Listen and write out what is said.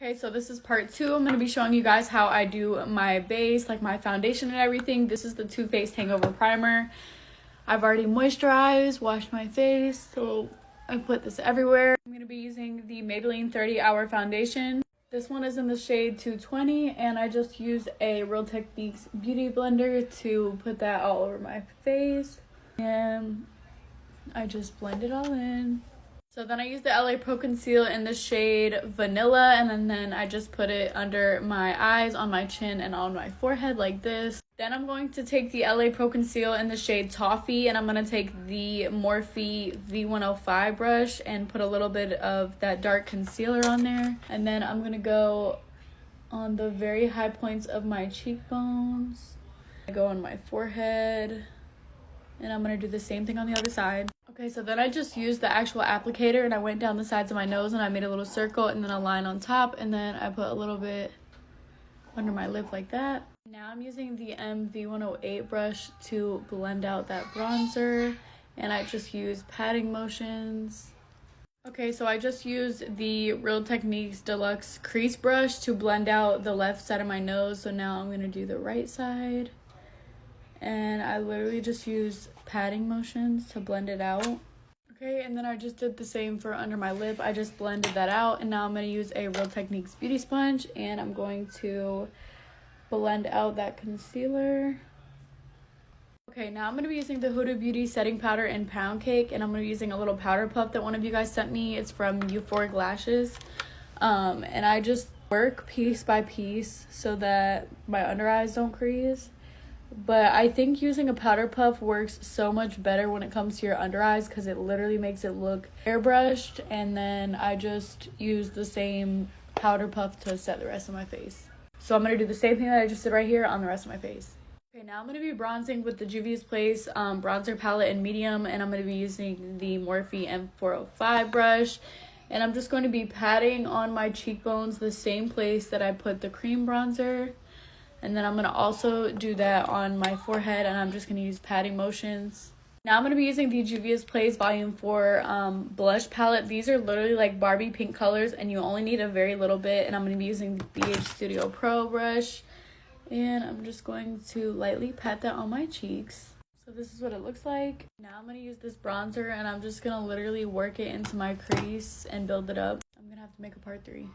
Okay, so this is part 2. I'm going to be showing you guys how I do my base, like my foundation and everything. This is the Too Faced Hangover Primer. I've already moisturized, washed my face, so I put this everywhere. I'm going to be using the Maybelline 30 Hour Foundation. This one is in the shade 220, and I just used a Real Techniques Beauty Blender to put that all over my face. And I just blend it all in. So then I used the LA Pro Conceal in the shade Vanilla, and then I just put it under my eyes, on my chin, and on my forehead like this. Then I'm going to take the LA Pro Conceal in the shade Toffee, and I'm going to take the Morphe V105 brush and put a little bit of that dark concealer on there. And then I'm going to go on the very high points of my cheekbones. I go on my forehead, and I'm going to do the same thing on the other side. Okay, so then I just used the actual applicator and I went down the sides of my nose and I made a little circle and then a line on top, and then I put a little bit under my lip like that. Now I'm using the MV108 brush to blend out that bronzer, and I just use patting motions. Okay, so I just used the Real Techniques Deluxe Crease Brush to blend out the left side of my nose. So now I'm going to do the right side. And I literally just use patting motions to blend it out. Okay, and then I just did the same for under my lip. I just blended that out, and now I'm going to use a Real Techniques Beauty Sponge, and I'm going to blend out that concealer. Okay, now I'm going to be using the Huda Beauty Setting Powder in Pound Cake, and I'm going to be using a little powder puff that one of you guys sent me. It's from Euphoric Lashes. And I just work piece by piece so that my under eyes don't crease. But I think using a powder puff works so much better when it comes to your under eyes because it literally makes it look airbrushed. And then I just use the same powder puff to set the rest of my face. So I'm going to do the same thing that I just did right here on the rest of my face. Okay, now I'm going to be bronzing with the Juvia's Place bronzer palette in medium. And I'm going to be using the Morphe M405 brush. And I'm just going to be patting on my cheekbones the same place that I put the cream bronzer. And then I'm going to also do that on my forehead, and I'm just going to use patting motions. Now I'm going to be using the Juvia's Place Volume 4 blush palette. These are literally like Barbie pink colors, and you only need a very little bit. And I'm going to be using the BH Studio Pro brush. And I'm just going to lightly pat that on my cheeks. So this is what it looks like. Now I'm going to use this bronzer, and I'm just going to literally work it into my crease and build it up. I'm going to have to make a part 3.